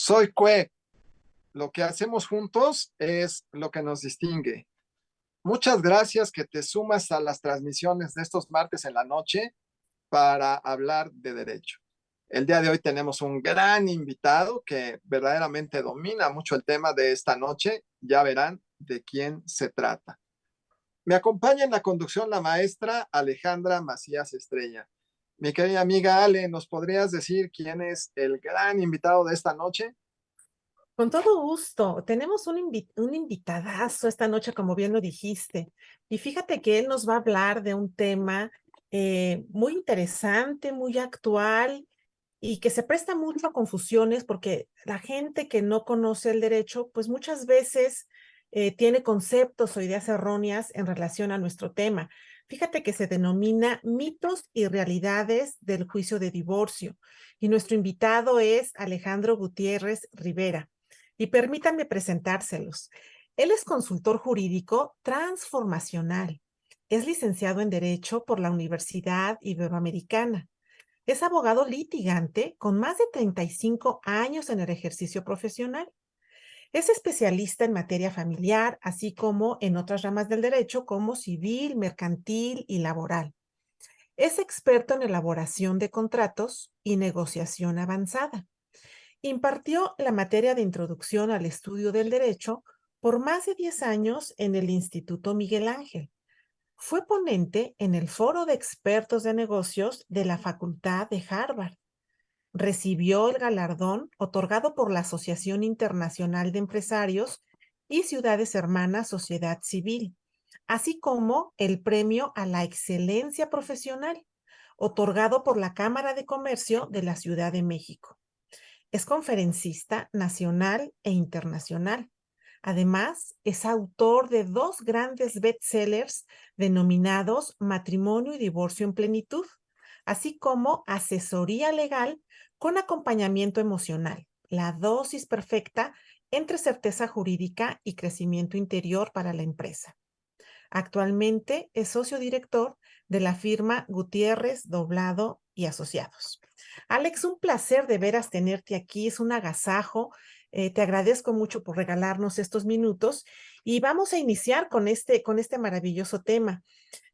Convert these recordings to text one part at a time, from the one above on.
Soy Cue. Lo que hacemos juntos es lo que nos distingue. Muchas gracias que te sumas a las transmisiones de estos martes en la noche para hablar de derecho. El día de hoy tenemos un gran invitado que verdaderamente domina mucho el tema de esta noche. Ya verán de quién se trata. Me acompaña en la conducción la maestra Alejandra Macías Estrella. Mi querida amiga Ale, ¿nos podrías decir quién es el gran invitado de esta noche? Con todo gusto. Tenemos un invitadazo esta noche, como bien lo dijiste. Y fíjate que él nos va a hablar de un tema muy interesante, muy actual y que se presta mucho a confusiones porque la gente que no conoce el derecho, pues muchas veces tiene conceptos o ideas erróneas en relación a nuestro tema. Fíjate que se denomina mitos y realidades del juicio de divorcio. Y nuestro invitado es Alejandro Gutiérrez Rivera. Y permítanme presentárselos. Él es consultor jurídico transformacional. Es licenciado en Derecho por la Universidad Iberoamericana. Es abogado litigante con más de 35 años en el ejercicio profesional. Es especialista en materia familiar, así como en otras ramas del derecho como civil, mercantil y laboral. Es experto en elaboración de contratos y negociación avanzada. Impartió la materia de Introducción al Estudio del Derecho por más de 10 años en el Instituto Miguel Ángel. Fue ponente en el Foro de Expertos de Negocios de la Facultad de Harvard. Recibió el galardón otorgado por la Asociación Internacional de Empresarios y Ciudades Hermanas Sociedad Civil, así como el Premio a la Excelencia Profesional, otorgado por la Cámara de Comercio de la Ciudad de México. Es conferencista nacional e internacional. Además, es autor de dos grandes bestsellers denominados Matrimonio y Divorcio en Plenitud, así como Asesoría Legal con Acompañamiento Emocional, la dosis perfecta entre certeza jurídica y crecimiento interior para la empresa. Actualmente es socio director de la firma Gutiérrez, Doblado y Asociados. Alex, un placer de veras tenerte aquí, es un agasajo. Te agradezco mucho por regalarnos estos minutos y vamos a iniciar con este maravilloso tema.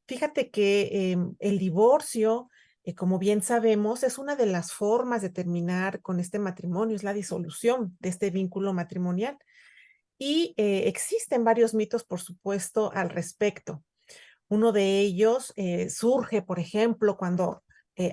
Fíjate que el divorcio, como bien sabemos, es una de las formas de terminar con este matrimonio, es la disolución de este vínculo matrimonial. Y existen varios mitos, por supuesto, al respecto. Uno de ellos surge, por ejemplo, cuando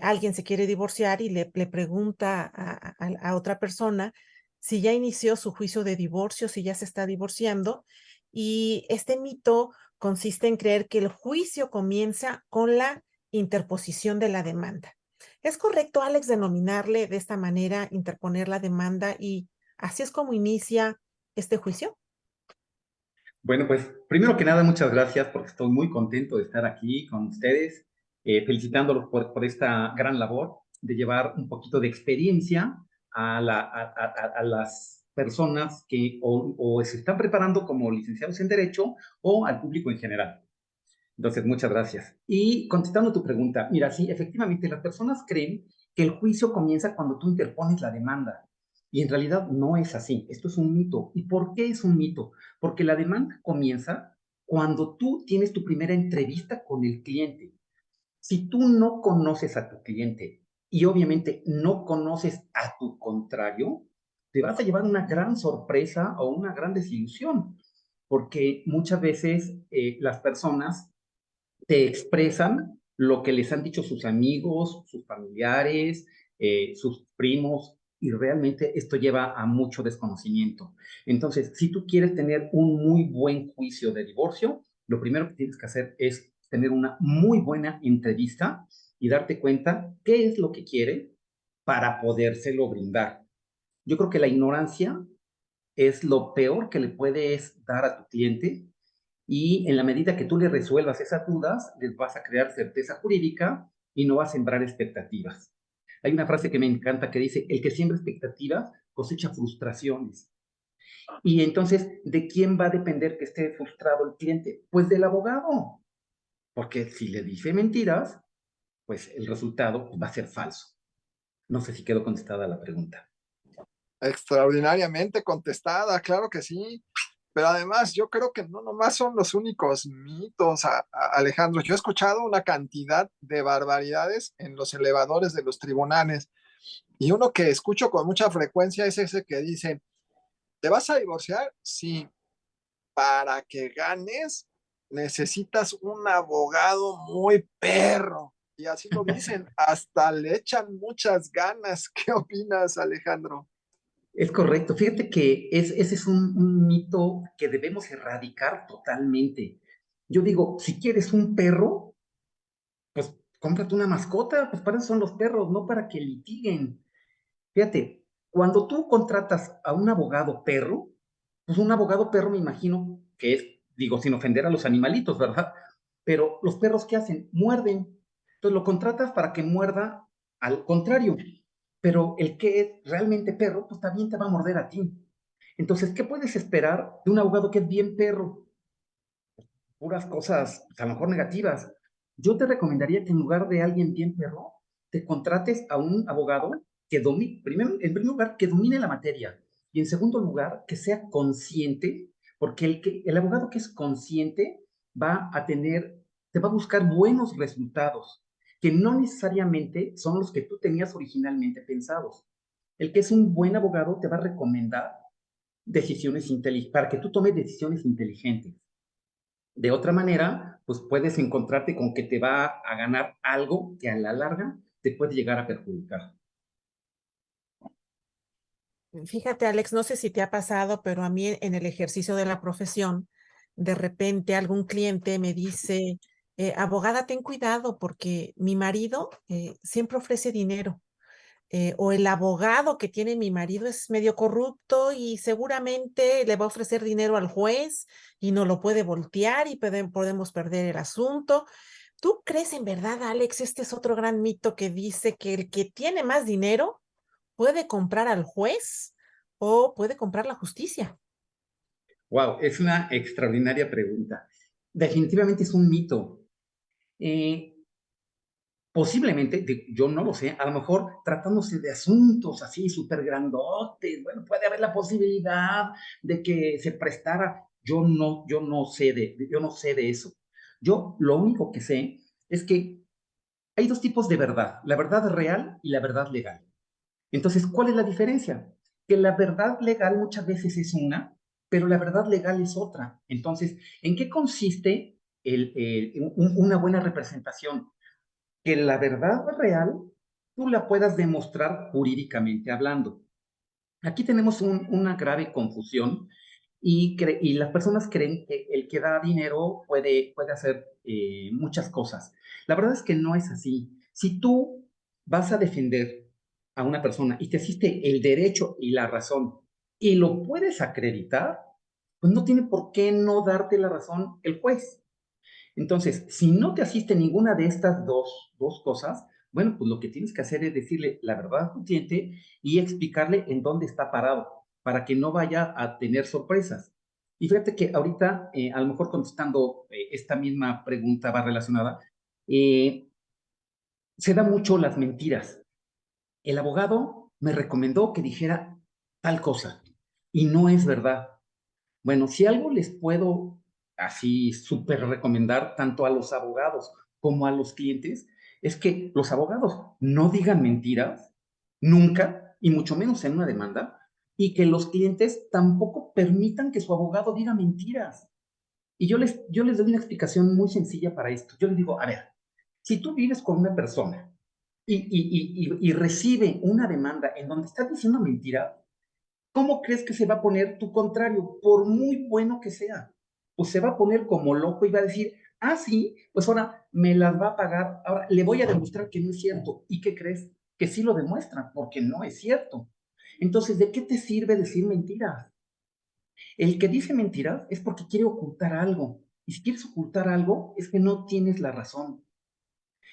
alguien se quiere divorciar y le pregunta a otra persona si ya inició su juicio de divorcio, si ya se está divorciando. Y este mito consiste en creer que el juicio comienza con la interposición de la demanda. ¿Es correcto, Alex, denominarle de esta manera, interponer la demanda y así es como inicia este juicio? Bueno, pues primero que nada, muchas gracias porque estoy muy contento de estar aquí con ustedes, felicitándolos por esta gran labor de llevar un poquito de experiencia a las personas que o se están preparando como licenciados en Derecho o al público en general. Entonces, muchas gracias. Y contestando tu pregunta, mira, sí, efectivamente, las personas creen que el juicio comienza cuando tú interpones la demanda. Y en realidad no es así. Esto es un mito. ¿Y por qué es un mito? Porque la demanda comienza cuando tú tienes tu primera entrevista con el cliente. Si tú no conoces a tu cliente y obviamente no conoces a tu contrario, te vas a llevar una gran sorpresa o una gran desilusión, porque muchas veces las personas te expresan lo que les han dicho sus amigos, sus familiares, sus primos, y realmente esto lleva a mucho desconocimiento. Entonces, si tú quieres tener un muy buen juicio de divorcio, lo primero que tienes que hacer es tener una muy buena entrevista y darte cuenta qué es lo que quiere para podérselo brindar. Yo creo que la ignorancia es lo peor que le puedes dar a tu cliente y en la medida que tú le resuelvas esas dudas, les vas a crear certeza jurídica y no vas a sembrar expectativas. Hay una frase que me encanta que dice, el que siembra expectativas cosecha frustraciones. Y entonces, ¿de quién va a depender que esté frustrado el cliente? Pues del abogado, porque si le dice mentiras, pues el resultado va a ser falso. No sé si quedó contestada la pregunta. Extraordinariamente contestada, claro que sí. Pero además, yo creo que no nomás son los únicos mitos, Alejandro. Yo he escuchado una cantidad de barbaridades en los elevadores de los tribunales. Y uno que escucho con mucha frecuencia es ese que dice, ¿te vas a divorciar? Sí, para que ganes necesitas un abogado muy perro. Y así lo dicen, hasta le echan muchas ganas. ¿Qué opinas, Alejandro? Es correcto. Fíjate que ese es un mito que debemos erradicar totalmente. Yo digo, si quieres un perro, pues cómprate una mascota, pues para eso son los perros, no para que litiguen. Fíjate, cuando tú contratas a un abogado perro, pues un abogado perro me imagino que es, digo, sin ofender a los animalitos, ¿verdad? Pero los perros, ¿qué hacen? Muerden. Entonces lo contratas para que muerda al contrario. Pero el que es realmente perro, pues también te va a morder a ti. Entonces, ¿qué puedes esperar de un abogado que es bien perro? Puras cosas, pues, a lo mejor negativas. Yo te recomendaría que en lugar de alguien bien perro, te contrates a un abogado que domine, primero, en primer lugar, que domine la materia y en segundo lugar, que sea consciente, porque el abogado que es consciente va a tener, te va a buscar buenos resultados, que no necesariamente son los que tú tenías originalmente pensados. El que es un buen abogado te va a recomendar decisiones inteligentes, para que tú tomes decisiones inteligentes. De otra manera, pues puedes encontrarte con que te va a ganar algo que a la larga te puede llegar a perjudicar. Fíjate, Alex, no sé si te ha pasado, pero a mí en el ejercicio de la profesión, de repente algún cliente me dice, abogada, ten cuidado porque mi marido siempre ofrece dinero. O el abogado que tiene mi marido es medio corrupto y seguramente le va a ofrecer dinero al juez y no lo puede voltear y podemos perder el asunto. ¿Tú crees en verdad, Alex? Este es otro gran mito que dice que el que tiene más dinero puede comprar al juez o puede comprar la justicia. Wow, es una extraordinaria pregunta. Definitivamente es un mito. Eh, Posiblemente, yo no lo sé, a lo mejor tratándose de asuntos así súper grandotes, bueno, puede haber la posibilidad de que se prestara. Yo no sé de eso. Yo lo único que sé es que hay dos tipos de verdad, la verdad real y la verdad legal. Entonces, ¿cuál es la diferencia? Que la verdad legal muchas veces es una, pero la verdad legal es otra. Entonces, ¿en qué consiste una buena representación? Que la verdad real tú la puedas demostrar jurídicamente hablando. Aquí tenemos una grave confusión y las personas creen que el que da dinero puede hacer muchas cosas. La verdad es que no es así. Si tú vas a defender a una persona y te asiste el derecho y la razón y lo puedes acreditar, pues no tiene por qué no darte la razón el juez. Entonces, si no te asiste ninguna de estas dos cosas, bueno, pues lo que tienes que hacer es decirle la verdad a tu cliente y explicarle en dónde está parado para que no vaya a tener sorpresas. Y fíjate que ahorita, a lo mejor contestando esta misma pregunta va relacionada, eh, se da mucho las mentiras. El abogado me recomendó que dijera tal cosa y no es verdad. Bueno, si algo les puedo así súper recomendar tanto a los abogados como a los clientes, es que los abogados no digan mentiras nunca, y mucho menos en una demanda, y que los clientes tampoco permitan que su abogado diga mentiras. Y yo les doy una explicación muy sencilla para esto. Yo les digo, a ver, si tú vives con una persona y recibe una demanda en donde estás diciendo mentiras, ¿cómo crees que se va a poner tu contrario? Por muy bueno que sea, pues se va a poner como loco y va a decir, ah, sí, pues ahora me las va a pagar, ahora le voy a demostrar que no es cierto. ¿Y qué crees? Que sí lo demuestra, porque no es cierto. Entonces, ¿de qué te sirve decir mentiras? El que dice mentiras es porque quiere ocultar algo. Y si quieres ocultar algo, es que no tienes la razón.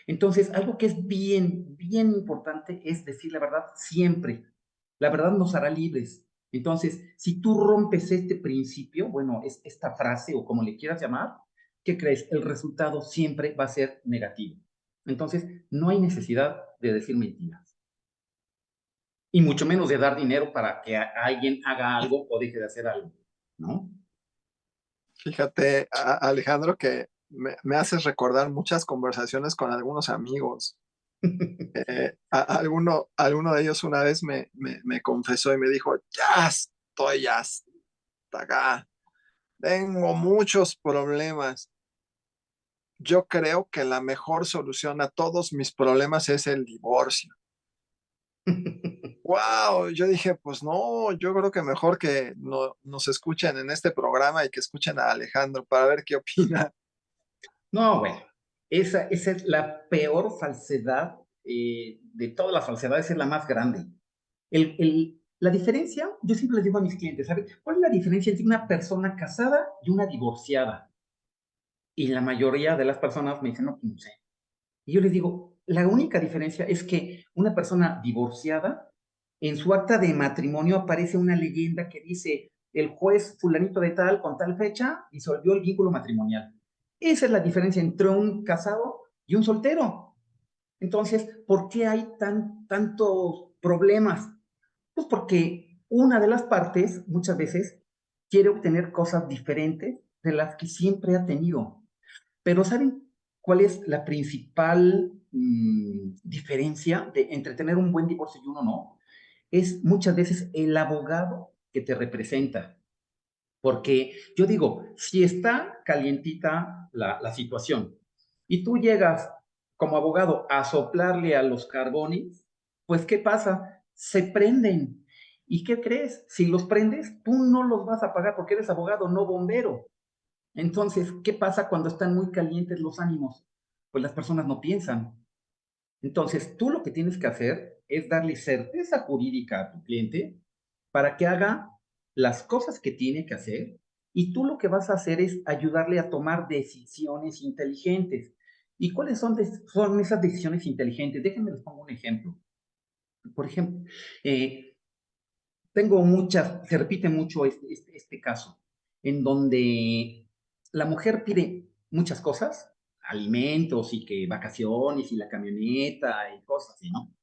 Entonces, algo que es bien importante es decir la verdad siempre. La verdad nos hará libres. Entonces, si tú rompes este principio, bueno, es esta frase o como le quieras llamar, ¿qué crees? El resultado siempre va a ser negativo. Entonces, no hay necesidad de decir mentiras. y mucho menos de dar dinero para que alguien haga algo o deje de hacer algo, ¿no? Fíjate, Alejandro, que me haces recordar muchas conversaciones con algunos amigos. Alguno de ellos una vez me confesó y me dijo, ya estoy hasta acá, tengo muchos problemas. Yo creo que la mejor solución a todos mis problemas es el divorcio. Wow, yo dije, pues no, yo creo que mejor que nos escuchen en este programa y que escuchen a Alejandro para ver qué opina. No, bueno, esa es la peor falsedad de todas las falsedades, es la más grande. La diferencia, yo siempre les digo a mis clientes, ¿sabes? ¿Cuál es la diferencia entre una persona casada y una divorciada? Y la mayoría de las personas me dicen, no, pues no sé. Y yo les digo, la única diferencia es que una persona divorciada, en su acta de matrimonio aparece una leyenda que dice, el juez fulanito de tal, con tal fecha, disolvió el vínculo matrimonial. Esa es la diferencia entre un casado y un soltero. Entonces, ¿por qué hay tantos problemas? Pues porque una de las partes, muchas veces, quiere obtener cosas diferentes de las que siempre ha tenido. Pero ¿saben cuál es la principal diferencia entre tener un buen divorcio y uno no? Es muchas veces el abogado que te representa. Porque yo digo, si está calientita la situación y tú llegas como abogado a soplarle a los carbones, pues ¿qué pasa? Se prenden. ¿Y qué crees? Si los prendes, tú no los vas a pagar porque eres abogado, no bombero. Entonces, ¿qué pasa cuando están muy calientes los ánimos? Pues las personas no piensan. Entonces, tú lo que tienes que hacer es darle certeza jurídica a tu cliente para que haga las cosas que tiene que hacer y tú lo que vas a hacer es ayudarle a tomar decisiones inteligentes. ¿Y cuáles son esas decisiones inteligentes? Déjenme les pongo un ejemplo. Por ejemplo, se repite mucho este caso, en donde la mujer pide muchas cosas, alimentos y que vacaciones y la camioneta y cosas así, ¿no?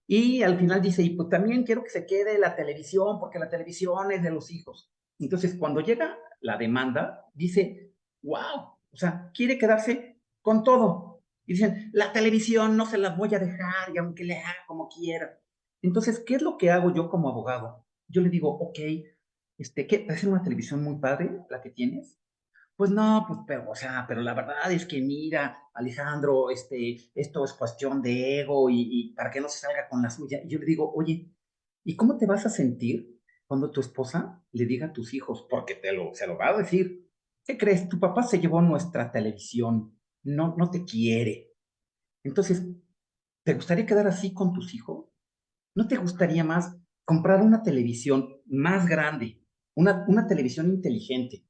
Y al final dice, y pues también quiero que se quede la televisión, porque la televisión es de los hijos. Entonces, cuando llega la demanda, dice, wow, o sea, quiere quedarse con todo. Y dicen, la televisión no se las voy a dejar, y aunque le haga como quiera. Entonces, ¿qué es lo que hago yo como abogado? Yo le digo, ok, ¿qué? ¿Va a ser una televisión muy padre la que tienes? Pues no, pues, pero, o sea, pero la verdad es que mira, Alejandro, esto es cuestión de ego y para que no se salga con la suya. Y yo le digo, oye, ¿y cómo te vas a sentir cuando tu esposa le diga a tus hijos, porque se lo va a decir, ¿qué crees? Tu papá se llevó nuestra televisión, no te quiere. Entonces, ¿te gustaría quedar así con tus hijos? ¿No te gustaría más comprar una televisión más grande, una televisión inteligente?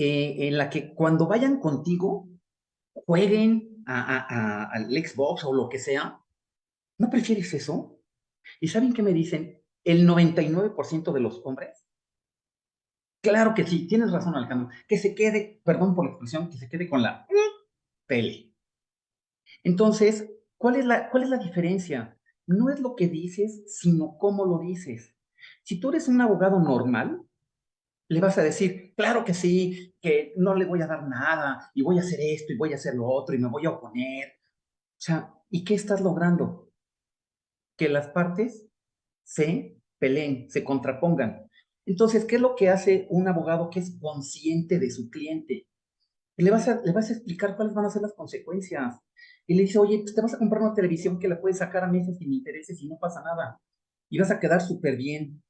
En la que cuando vayan contigo jueguen al Xbox o lo que sea. ¿No prefieres eso? ¿Y saben qué me dicen? El 99% de los hombres. Claro que sí, tienes razón, Alejandro. Que se quede, perdón por la expresión, que se quede con la tele. Entonces, cuál es la diferencia? No es lo que dices, sino cómo lo dices. Si tú eres un abogado normal, le vas a decir, claro que sí, que no le voy a dar nada, y voy a hacer esto, y voy a hacer lo otro, y me voy a oponer. O sea, ¿y qué estás logrando? Que las partes se peleen, se contrapongan. Entonces, ¿qué es lo que hace un abogado que es consciente de su cliente? Le vas a explicar cuáles van a ser las consecuencias. Y le dice, oye, pues te vas a comprar una televisión que la puedes sacar a meses sin intereses y no pasa nada. Y vas a quedar súper bien.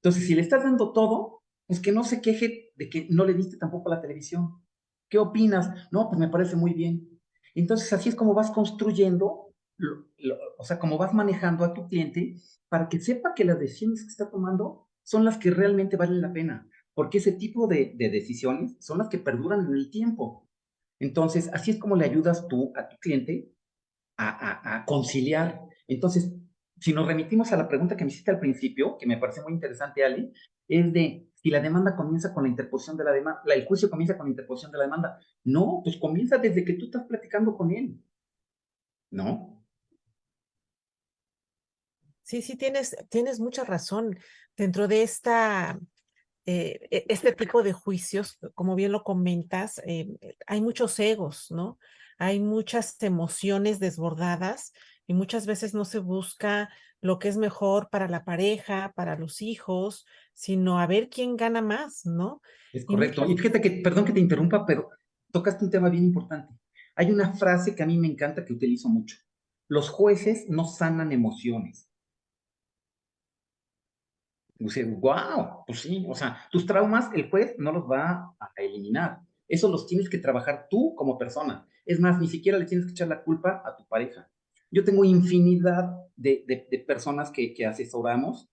Entonces, si le estás dando todo, pues que no se queje de que no le diste tampoco la televisión. ¿Qué opinas? No, pues me parece muy bien. Entonces, así es como vas construyendo, o sea, como vas manejando a tu cliente para que sepa que las decisiones que está tomando son las que realmente valen la pena, porque ese tipo de decisiones son las que perduran en el tiempo. Entonces, así es como le ayudas tú a tu cliente a conciliar. Entonces, si nos remitimos a la pregunta que me hiciste al principio, que me parece muy interesante, Ali, es de si la demanda comienza con la interposición de la demanda, el juicio comienza con la interposición de la demanda. No, pues comienza desde que tú estás platicando con él, ¿no? Sí, sí, tienes mucha razón. Dentro de este tipo de juicios, como bien lo comentas, hay muchos egos, ¿no? Hay muchas emociones desbordadas y muchas veces no se busca lo que es mejor para la pareja, para los hijos, sino a ver quién gana más, ¿no? Es Y correcto. muchas, Y fíjate que, perdón que te interrumpa, pero tocaste un tema bien importante. Hay una frase que a mí me encanta que utilizo mucho. Los jueces no sanan emociones. Dice, wow, pues sí, o sea, tus traumas el juez no los va a eliminar. Eso los tienes que trabajar tú como persona. Es más, ni siquiera le tienes que echar la culpa a tu pareja. Yo tengo infinidad de personas que asesoramos,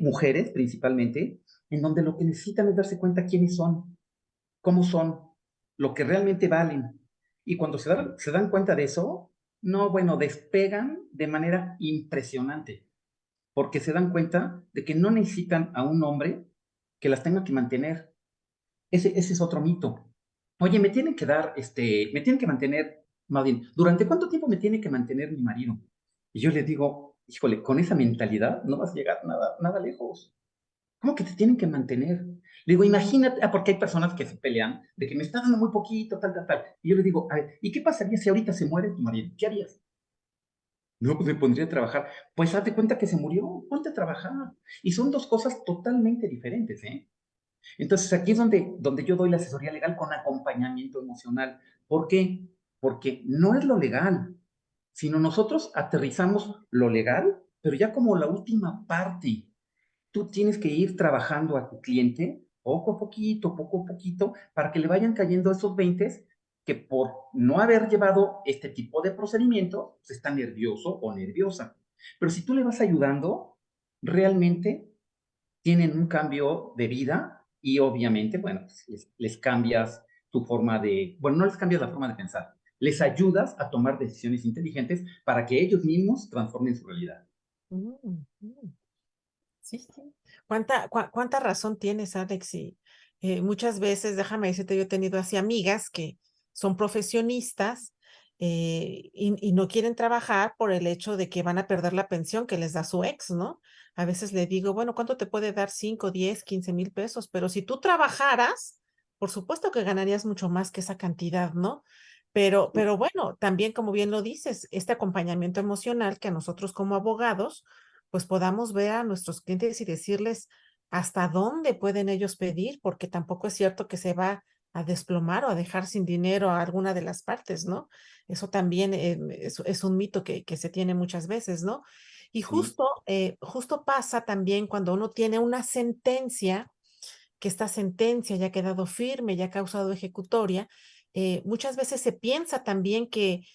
mujeres principalmente, en donde lo que necesitan es darse cuenta quiénes son, cómo son, lo que realmente valen. Y cuando se dan cuenta de eso, no, bueno, despegan de manera impresionante porque se dan cuenta de que no necesitan a un hombre que las tenga que mantener. Ese es otro mito. Oye, me tienen que dar, me tienen que mantener, más bien, ¿durante cuánto tiempo me tiene que mantener mi marido? Y yo les digo, híjole, con esa mentalidad no vas a llegar nada lejos. ¿Cómo que te tienen que mantener? Le digo, imagínate, porque hay personas que se pelean de que me está dando muy poquito, tal, tal, tal. Y yo le digo, a ver, ¿y qué pasaría si ahorita se muere tu marido? ¿Qué harías? No, pues me pondría a trabajar. Pues haz de cuenta que se murió, ponte a trabajar. Y son dos cosas totalmente diferentes, ¿eh? Entonces aquí es donde yo doy la asesoría legal con acompañamiento emocional. ¿Por qué? Porque no es lo legal, sino nosotros aterrizamos lo legal, pero ya como la última parte. Tú tienes que ir trabajando a tu cliente poco a poquito, para que le vayan cayendo esos 20 que por no haber llevado este tipo de procedimiento, se está nervioso o nerviosa. Pero si tú le vas ayudando, realmente tienen un cambio de vida y obviamente, bueno, pues les cambias tu forma de, bueno, no les cambias la forma de pensar, les ayudas a tomar decisiones inteligentes para que ellos mismos transformen su realidad. mm, mm. Sí, sí. ¿Cuánta razón tienes, Alex? Y muchas veces, déjame decirte, yo he tenido así amigas que son profesionistas y no quieren trabajar por el hecho de que van a perder la pensión que les da su ex, ¿no? A veces le digo, bueno, ¿cuánto te puede dar? 5, 10, 15 mil pesos, pero si tú trabajaras, por supuesto que ganarías mucho más que esa cantidad, ¿no? Pero bueno, también como bien lo dices, este acompañamiento emocional que a nosotros como abogados pues podamos ver a nuestros clientes y decirles hasta dónde pueden ellos pedir, porque tampoco es cierto que se va a desplomar o a dejar sin dinero a alguna de las partes, ¿no? Eso también es un mito que se tiene muchas veces, ¿no? Y Sí. justo pasa también cuando uno tiene una sentencia, que esta sentencia ya ha quedado firme, ya ha causado ejecutoria, muchas veces se piensa también que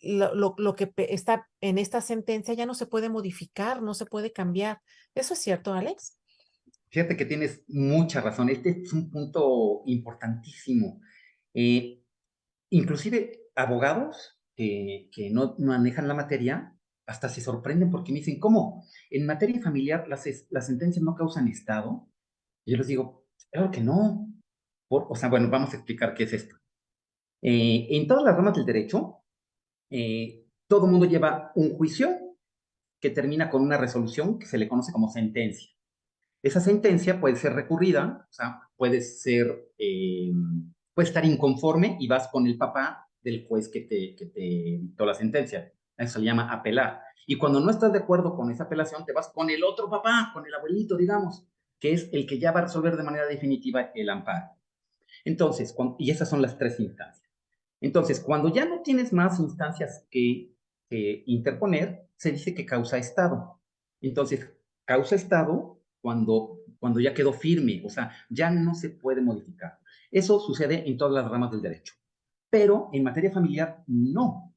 lo que está en esta sentencia ya no se puede modificar, no se puede cambiar. ¿Eso es cierto, Alex? Fíjate que tienes mucha razón. Este es un punto importantísimo. Eh, Inclusive abogados que no manejan la materia hasta se sorprenden porque me dicen, ¿cómo? En materia familiar las sentencias no causan estado. Y yo les digo, claro que no. O sea, bueno, vamos a explicar qué es esto. En todas las ramas del derecho, todo mundo lleva un juicio que termina con una resolución que se le conoce como sentencia. Esa sentencia puede ser recurrida, o sea, puede estar inconforme y vas con el papá del juez que te dictó la sentencia. Eso se le llama apelar. Y cuando no estás de acuerdo con esa apelación, te vas con el otro papá, con el abuelito, digamos, que es el que ya va a resolver de manera definitiva el amparo. Entonces, y esas son las tres instancias. Entonces, cuando ya no tienes más instancias que interponer, se dice que causa estado. Entonces, causa estado cuando ya quedó firme, o sea, ya no se puede modificar. Eso sucede en todas las ramas del derecho, pero en materia familiar no.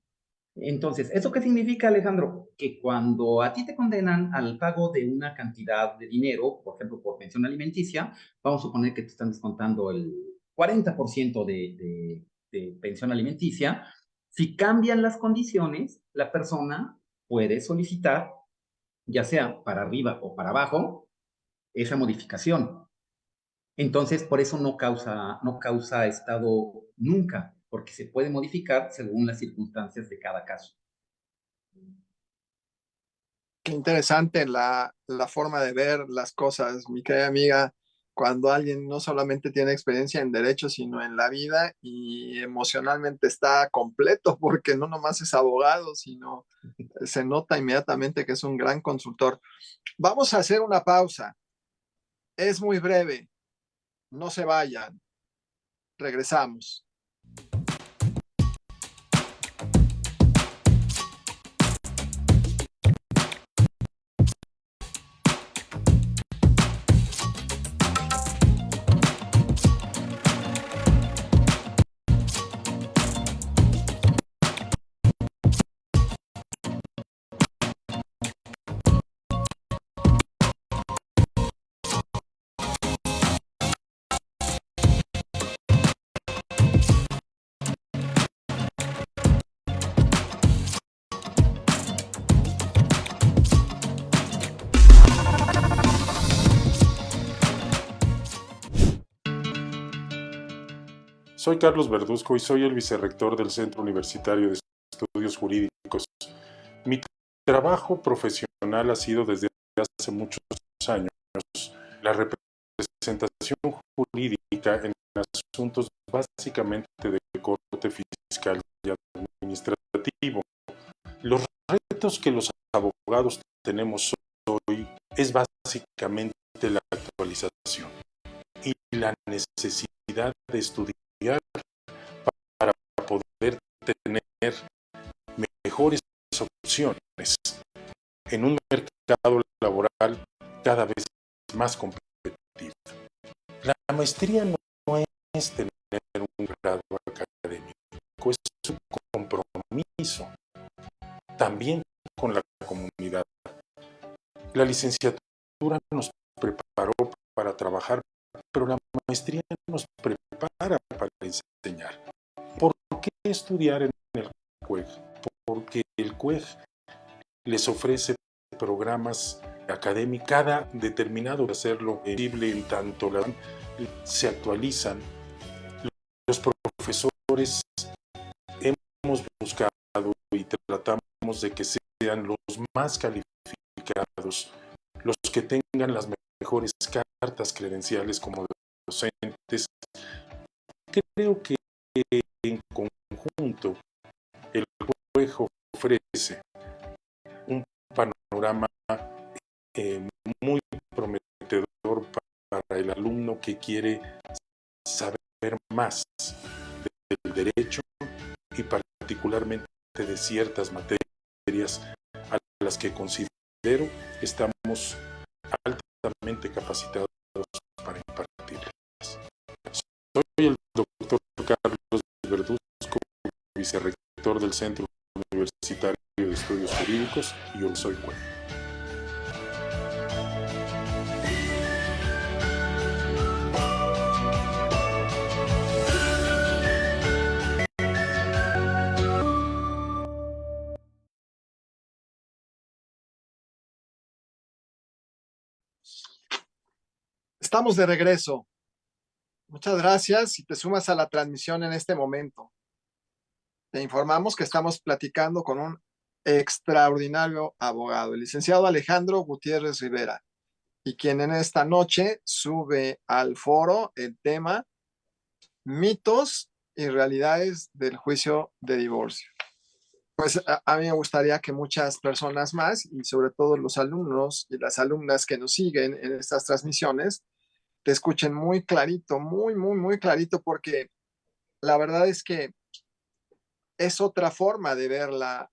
Entonces, ¿eso qué significa, Alejandro? Que cuando a ti te condenan al pago de una cantidad de dinero, por ejemplo, por pensión alimenticia, vamos a suponer que te están descontando el 40% de pensión alimenticia, si cambian las condiciones, la persona puede solicitar, ya sea para arriba o para abajo, esa modificación. Entonces, por eso no causa estado nunca, porque se puede modificar según las circunstancias de cada caso. Qué interesante la forma de ver las cosas, mi querida amiga, cuando alguien no solamente tiene experiencia en derecho, sino en la vida y emocionalmente está completo, porque no nomás es abogado, sino se nota inmediatamente que es un gran consultor. Vamos a hacer una pausa. Es muy breve. No se vayan. Regresamos. Soy Carlos Verduzco y soy el vicerrector del Centro Universitario de Estudios Jurídicos. Mi trabajo profesional ha sido desde hace muchos años la representación jurídica en asuntos básicamente de corte fiscal y administrativo. Los retos que los abogados tenemos hoy es básicamente la actualización y la necesidad de estudiar para poder tener mejores opciones en un mercado laboral cada vez más competitivo. La maestría no es tener un grado académico, es un compromiso también con la comunidad. La licenciatura nos preparó para trabajar, pero la maestría nos prepara para enseñar. ¿Por qué estudiar en el CUEG? Porque el CUEG les ofrece programas académicos, cada determinado de hacerlo posible en tanto se actualizan. Los profesores hemos buscado y tratamos de que sean los más calificados, los que tengan las mejores cartas credenciales como docentes. Creo que en conjunto el CUEG ofrece un panorama muy prometedor para el alumno que quiere saber más del derecho y particularmente de ciertas materias a las que considero estamos altamente capacitados para impartirlas. Soy el doctor Carlos Verduzco, vicerrector del Centro Universitario de Estudios Jurídicos, y yo soy CUEG. Estamos de regreso. Muchas gracias si te sumas a la transmisión en este momento. Te informamos que estamos platicando con un extraordinario abogado, el licenciado Alejandro Gutiérrez Rivera, y quien en esta noche sube al foro el tema mitos y realidades del juicio de divorcio. Pues a mí me gustaría que muchas personas más, y sobre todo los alumnos y las alumnas que nos siguen en estas transmisiones, te escuchen muy clarito, muy clarito, porque la verdad es que es otra forma de ver la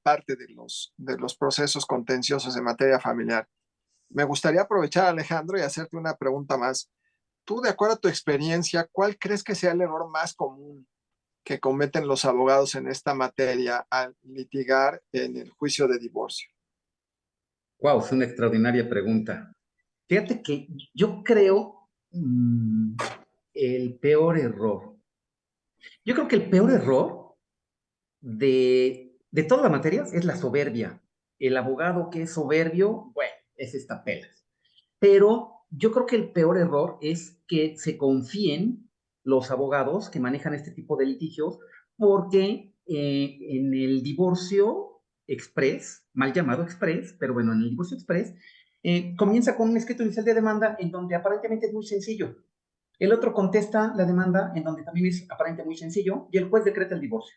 parte de los procesos contenciosos en materia familiar. Me gustaría aprovechar, Alejandro, y hacerte una pregunta más. Tú, de acuerdo a tu experiencia, ¿cuál crees que sea el error más común que cometen los abogados en esta materia al litigar en el juicio de divorcio? Wow, es una extraordinaria pregunta. Fíjate que yo creo el peor error. Yo creo que el peor error de todas las materias es la soberbia. El abogado que es soberbio, bueno, es esta pelas. Pero yo creo que el peor error es que se confíen los abogados que manejan este tipo de litigios, porque en el divorcio express, mal llamado express, pero bueno, en el divorcio express, comienza con un escrito inicial de demanda en donde aparentemente es muy sencillo. El otro contesta la demanda en donde también es aparentemente muy sencillo y el juez decreta el divorcio.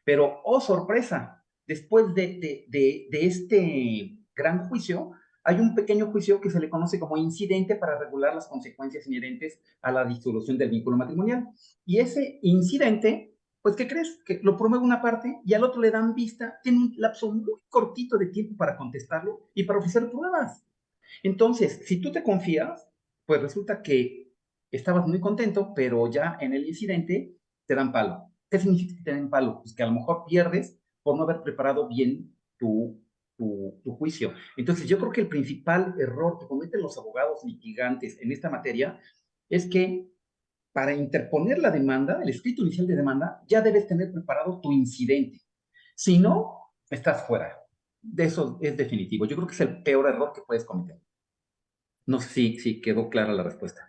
Pero, oh sorpresa, después de este gran juicio, hay un pequeño juicio que se le conoce como incidente para regular las consecuencias inherentes a la disolución del vínculo matrimonial. Y ese incidente, pues, ¿qué crees? Que lo promueve una parte y al otro le dan vista, tiene un lapso muy cortito de tiempo para contestarlo y para ofrecer pruebas. Entonces, si tú te confías, pues resulta que estabas muy contento, pero ya en el incidente te dan palo. ¿Qué significa que te den palo? Pues que a lo mejor pierdes por no haber preparado bien tu juicio. Entonces, yo creo que el principal error que cometen los abogados litigantes en esta materia es que para interponer la demanda, el escrito inicial de demanda, ya debes tener preparado tu incidente. Si no, estás fuera. De eso es definitivo. Yo creo que es el peor error que puedes cometer. No sé si quedó clara la respuesta.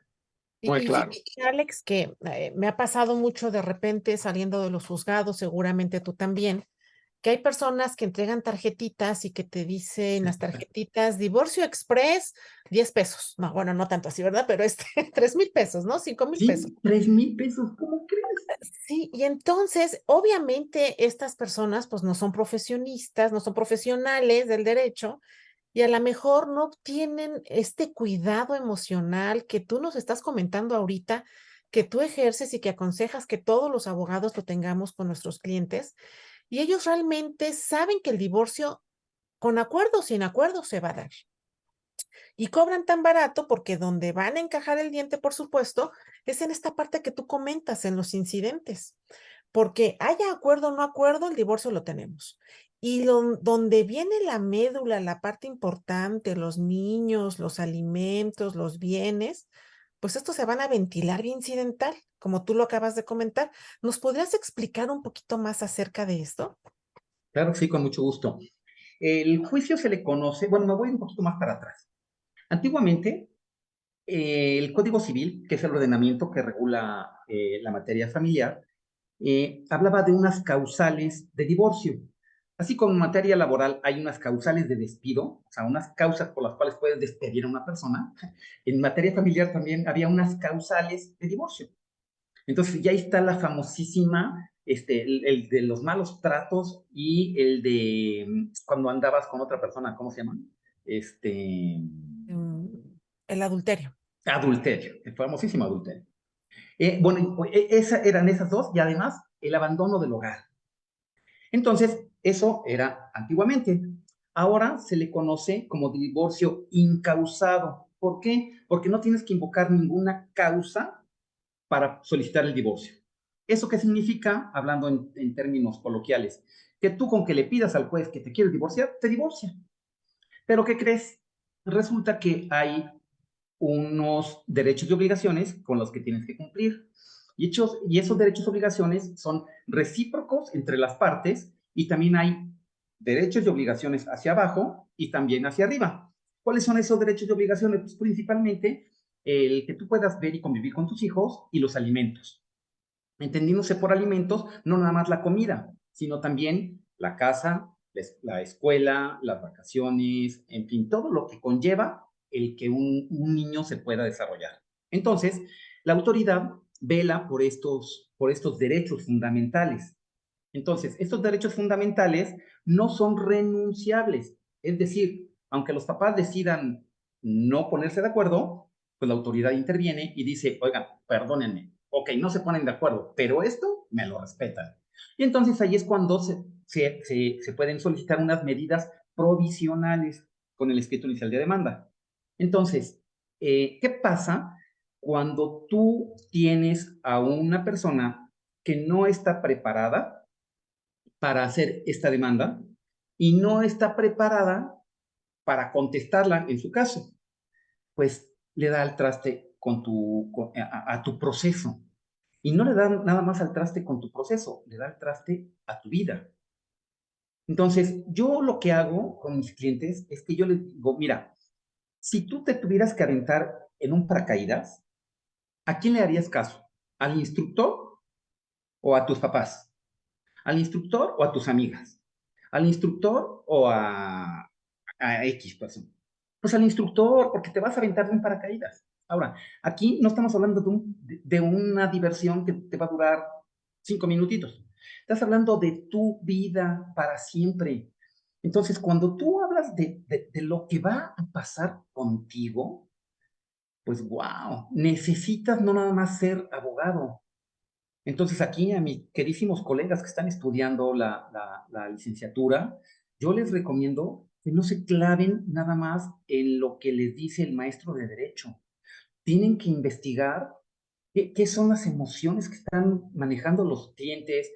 Muy Y claro. fíjate, Alex, que me ha pasado mucho de repente saliendo de los juzgados, seguramente tú también, que hay personas que entregan tarjetitas y que te dicen las tarjetitas, divorcio express, 10 pesos. No, bueno, no tanto así, ¿verdad? Pero 3,000 pesos, ¿no? 5,000 pesos. Sí, 3,000 pesos, ¿cómo crees? Sí, y entonces, obviamente, estas personas, pues, no son profesionistas, no son profesionales del derecho, y a lo mejor no tienen este cuidado emocional que tú nos estás comentando ahorita, que tú ejerces y que aconsejas que todos los abogados lo tengamos con nuestros clientes, y ellos realmente saben que el divorcio, con acuerdo o sin acuerdo, se va a dar. Y cobran tan barato porque donde van a encajar el diente, por supuesto, es en esta parte que tú comentas, en los incidentes. Porque haya acuerdo o no acuerdo, el divorcio lo tenemos. Y donde viene la médula, la parte importante, los niños, los alimentos, los bienes, pues estos se van a ventilar vía incidental, como tú lo acabas de comentar. ¿Nos podrías explicar un poquito más acerca de esto? Claro que sí, con mucho gusto. El juicio se le conoce, bueno, me voy un poquito más para atrás. Antiguamente, el Código Civil, que es el ordenamiento que regula la materia familiar, hablaba de unas causales de divorcio. Así como en materia laboral hay unas causales de despido, o sea, unas causas por las cuales puedes despedir a una persona, en materia familiar también había unas causales de divorcio. Entonces ya está la famosísima, el de los malos tratos y el de cuando andabas con otra persona, ¿cómo se llama? Mm, El adulterio. Adulterio, el famosísimo adulterio. Bueno, eran esas dos y además el abandono del hogar. Entonces, eso era antiguamente. Ahora se le conoce como divorcio incausado. ¿Por qué? Porque no tienes que invocar ninguna causa para solicitar el divorcio. ¿Eso qué significa? Hablando en términos coloquiales, que tú con que le pidas al juez que te quiere divorciar, te divorcia. Pero ¿qué crees? Resulta que hay unos derechos y obligaciones con los que tienes que cumplir. Y esos derechos y obligaciones son recíprocos entre las partes y también hay derechos y obligaciones hacia abajo y también hacia arriba. ¿Cuáles son esos derechos y obligaciones? Pues principalmente el que tú puedas ver y convivir con tus hijos y los alimentos. Entendiéndose por alimentos, no nada más la comida, sino también la casa, la escuela, las vacaciones, en fin, todo lo que conlleva el que un niño se pueda desarrollar. Entonces, la autoridad vela por estos derechos fundamentales. Entonces, estos derechos fundamentales no son renunciables. Es decir, aunque los papás decidan no ponerse de acuerdo, pues la autoridad interviene y dice, oigan, perdónenme, ok, no se ponen de acuerdo, pero esto me lo respetan. Y entonces ahí es cuando se pueden solicitar unas medidas provisionales con el escrito inicial de demanda. Entonces, ¿qué pasa cuando tú tienes a una persona que no está preparada para hacer esta demanda y no está preparada para contestarla en su caso? Pues le da al traste a tu proceso. Y no le da nada más al traste con tu proceso, le da al traste a tu vida. Entonces, yo lo que hago con mis clientes es que yo les digo, mira, si tú te tuvieras que aventar en un paracaídas, ¿a quién le harías caso? ¿Al instructor o a tus papás? ¿Al instructor o a tus amigas? ¿Al instructor o a X persona? Pues al instructor, porque te vas a aventar de un paracaídas. Ahora, aquí no estamos hablando de una diversión que te va a durar 5 minutitos. Estás hablando de tu vida para siempre. Entonces, cuando tú hablas de lo que va a pasar contigo, pues wow, necesitas no nada más ser abogado. Entonces, aquí a mis queridísimos colegas que están estudiando la licenciatura, yo les recomiendo que no se claven nada más en lo que les dice el maestro de Derecho. Tienen que investigar qué son las emociones que están manejando los clientes,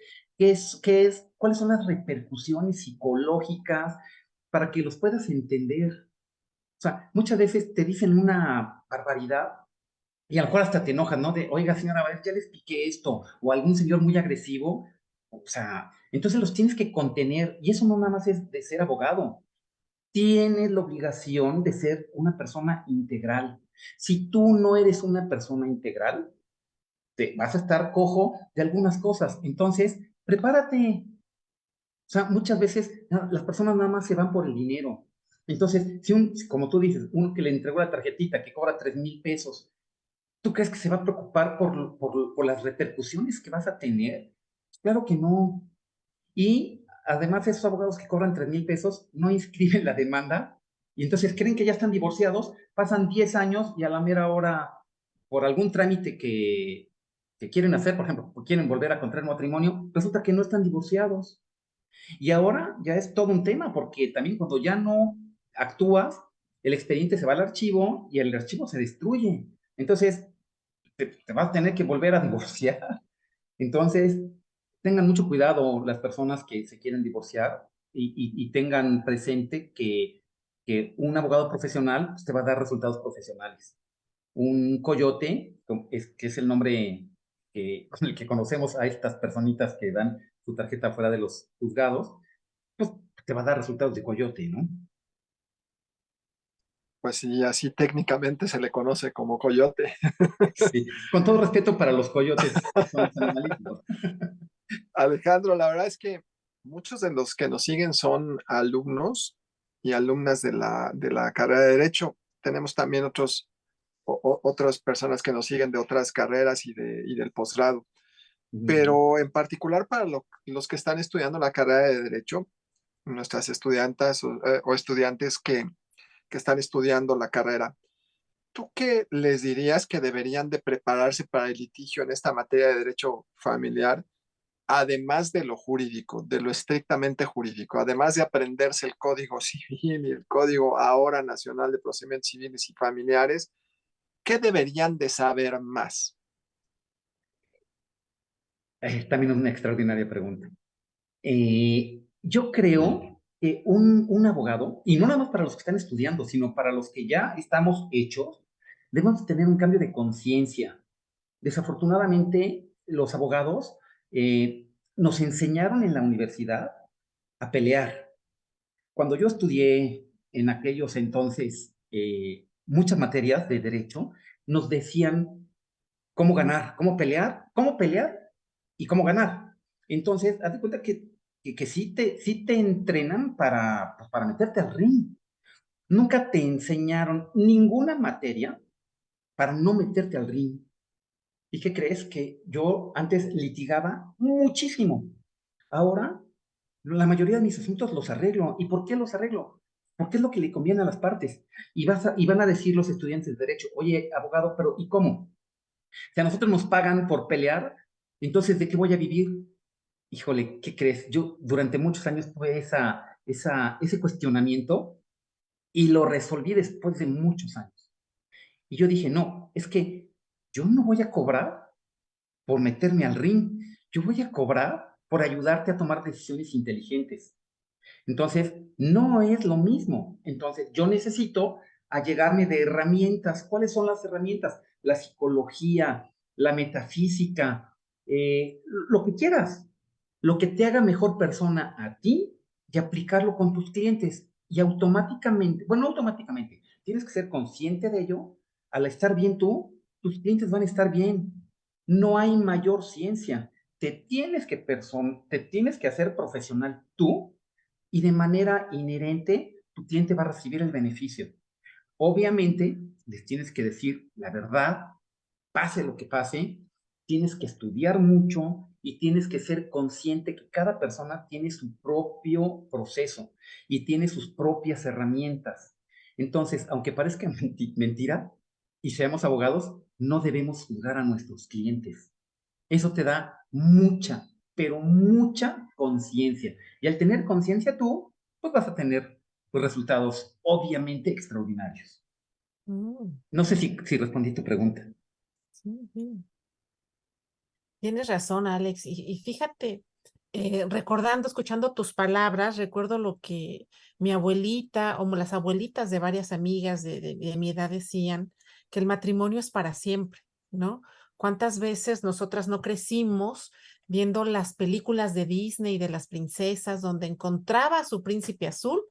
cuáles son las repercusiones psicológicas para que los puedas entender. O sea, muchas veces te dicen una barbaridad y a lo mejor hasta te enojas, ¿no? De, oiga, señora, ya les piqué esto, o algún señor muy agresivo. O sea, entonces los tienes que contener, y eso no nada más es de ser abogado. Tienes la obligación de ser una persona integral. Si tú no eres una persona integral, te vas a estar cojo de algunas cosas. Entonces, prepárate. O sea, muchas veces las personas nada más se van por el dinero. Entonces, como tú dices, uno que le entregó la tarjetita que cobra 3,000 pesos, ¿tú crees que se va a preocupar por las repercusiones que vas a tener? Claro que no. Y además esos abogados que cobran 3,000 pesos no inscriben la demanda y entonces creen que ya están divorciados, pasan 10 años y a la mera hora, por algún trámite que quieren hacer, por ejemplo, quieren volver a contraer matrimonio, resulta que no están divorciados. Y ahora ya es todo un tema porque también cuando ya no actúas, el expediente se va al archivo y el archivo se destruye. Entonces, te vas a tener que volver a divorciar. Entonces, tengan mucho cuidado las personas que se quieren divorciar y tengan presente que un abogado profesional pues, te va a dar resultados profesionales. Un coyote, que es el nombre con el que conocemos a estas personitas que dan su tarjeta fuera de los juzgados, pues te va a dar resultados de coyote, ¿no? Pues sí, así técnicamente se le conoce como coyote. Sí. Con todo respeto para los coyotes, que son los animalitos. Alejandro, la verdad es que muchos de los que nos siguen son alumnos y alumnas de la carrera de Derecho. Tenemos también otras personas que nos siguen de otras carreras y del posgrado. Pero en particular para los que están estudiando la carrera de Derecho, nuestras estudiantas o estudiantes que están estudiando la carrera, ¿tú qué les dirías que deberían de prepararse para el litigio en esta materia de derecho familiar? Además de lo jurídico, de lo estrictamente jurídico, además de aprenderse el Código Civil y el Código ahora Nacional de Procedimientos Civiles y Familiares, ¿qué deberían de saber más? Es también una extraordinaria pregunta. Yo creo que un abogado, y no nada más para los que están estudiando, sino para los que ya estamos hechos, debemos tener un cambio de conciencia. Desafortunadamente, los abogados nos enseñaron en la universidad a pelear. Cuando yo estudié en aquellos entonces muchas materias de derecho, nos decían cómo ganar, cómo pelear y cómo ganar. Entonces, haz de cuenta que sí te entrenan pues, para meterte al ring. Nunca te enseñaron ninguna materia para no meterte al ring. ¿Y qué crees? Que yo antes litigaba muchísimo. Ahora, la mayoría de mis asuntos los arreglo. ¿Y por qué los arreglo? Porque es lo que le conviene a las partes. Y van a decir los estudiantes de derecho, oye, abogado, pero ¿y cómo? Si a nosotros nos pagan por pelear, entonces, ¿de qué voy a vivir? Híjole, ¿qué crees? Yo durante muchos años tuve ese cuestionamiento y lo resolví después de muchos años. Y yo dije, no, es que yo no voy a cobrar por meterme al ring, yo voy a cobrar por ayudarte a tomar decisiones inteligentes. Entonces, no es lo mismo. Entonces, yo necesito allegarme de herramientas. ¿Cuáles son las herramientas? La psicología, la metafísica, lo que quieras, lo que te haga mejor persona a ti y aplicarlo con tus clientes. Y automáticamente, bueno, no automáticamente, tienes que ser consciente de ello. Al estar bien tú, tus clientes van a estar bien. No hay mayor ciencia. Te tienes que hacer profesional tú y de manera inherente tu cliente va a recibir el beneficio. Obviamente, les tienes que decir la verdad, pase lo que pase, tienes que estudiar mucho y tienes que ser consciente que cada persona tiene su propio proceso y tiene sus propias herramientas. Entonces, aunque parezca mentira y seamos abogados, no debemos juzgar a nuestros clientes. Eso te da mucha, pero mucha conciencia. Y al tener conciencia tú, pues vas a tener pues, resultados obviamente extraordinarios. Mm, No sé si respondí tu pregunta. sí, sí. Tienes razón, Alex. Y fíjate, recordando, escuchando tus palabras, recuerdo lo que mi abuelita o las abuelitas de varias amigas de mi edad decían, que el matrimonio es para siempre, ¿no? ¿Cuántas veces nosotras no crecimos viendo las películas de Disney de las princesas donde encontraba a su príncipe azul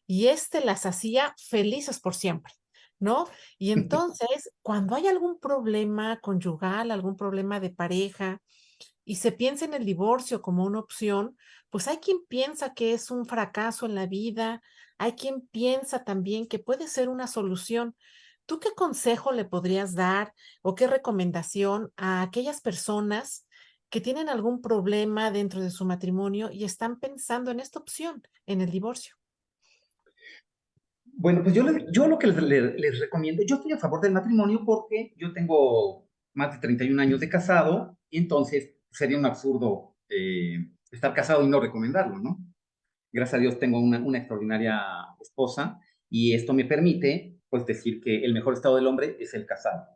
y éste las hacía felices por siempre? ¿No? Y entonces, cuando hay algún problema conyugal, algún problema de pareja, y se piensa en el divorcio como una opción, pues hay quien piensa que es un fracaso en la vida, hay quien piensa también que puede ser una solución. ¿Tú qué consejo le podrías dar o qué recomendación a aquellas personas que tienen algún problema dentro de su matrimonio y están pensando en esta opción, en el divorcio? Bueno, pues yo lo que les recomiendo, yo estoy a favor del matrimonio porque yo tengo más de 31 años de casado y entonces sería un absurdo estar casado y no recomendarlo, ¿no? Gracias a Dios tengo una extraordinaria esposa y esto me permite pues decir que el mejor estado del hombre es el casado.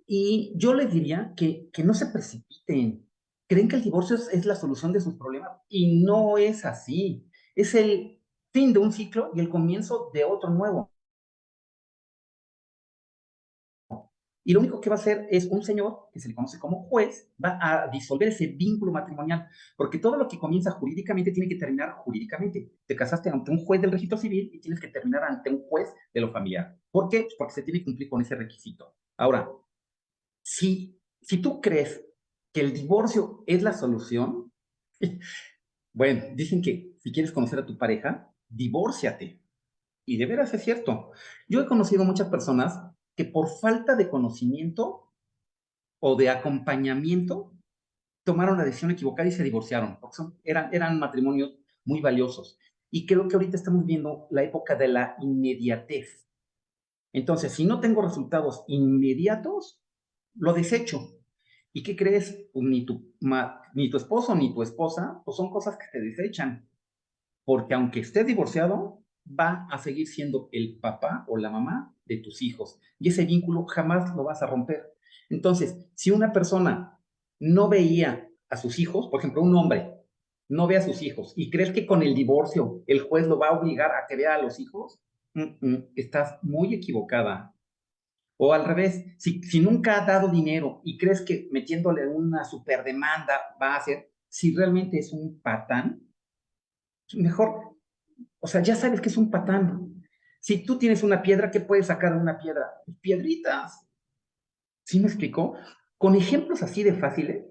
Y yo les diría que no se precipiten. Creen que el divorcio es la solución de sus problemas y no es así. Es el fin de un ciclo y el comienzo de otro nuevo. Y lo único que va a hacer es un señor, que se le conoce como juez, va a disolver ese vínculo matrimonial, porque todo lo que comienza jurídicamente tiene que terminar jurídicamente. Te casaste ante un juez del registro civil y tienes que terminar ante un juez de lo familiar. ¿Por qué? Pues porque se tiene que cumplir con ese requisito. Ahora, si tú crees que el divorcio es la solución, bueno, dicen que si quieres conocer a tu pareja, divórciate. Y de veras es cierto. Yo he conocido muchas personas que por falta de conocimiento o de acompañamiento tomaron la decisión equivocada y se divorciaron, porque eran matrimonios muy valiosos. Y creo que ahorita estamos viendo la época de la inmediatez. Entonces, si no tengo resultados inmediatos, lo desecho. ¿Y qué crees? Pues ni tu esposo ni tu esposa, pues son cosas que te desechan. Porque aunque estés divorciado, va a seguir siendo el papá o la mamá de tus hijos. Y ese vínculo jamás lo vas a romper. Entonces, si una persona no veía a sus hijos, por ejemplo, un hombre no ve a sus hijos y crees que con el divorcio el juez lo va a obligar a que vea a los hijos, estás muy equivocada. O al revés, si nunca ha dado dinero y crees que metiéndole una superdemanda va a hacer, si realmente es un patán, mejor, o sea, ya sabes que es un patán. Si tú tienes una piedra, ¿qué puedes sacar de una piedra? Piedritas. ¿Sí me explicó? Con ejemplos así de fáciles,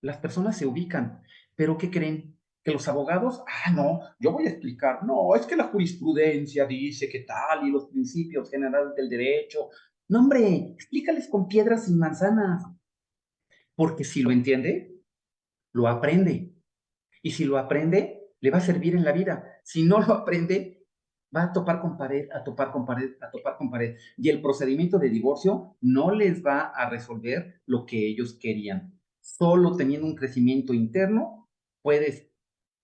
las personas se ubican. Pero ¿qué creen? Que los abogados, no, yo voy a explicar, no, es que la jurisprudencia dice que tal y los principios generales del derecho. No, hombre, explícales con piedras y manzanas. Porque si lo entiende, lo aprende. Y si lo aprende, le va a servir en la vida. Si no lo aprende, va a topar con pared, a topar con pared, a topar con pared. Y el procedimiento de divorcio no les va a resolver lo que ellos querían. Solo teniendo un crecimiento interno puedes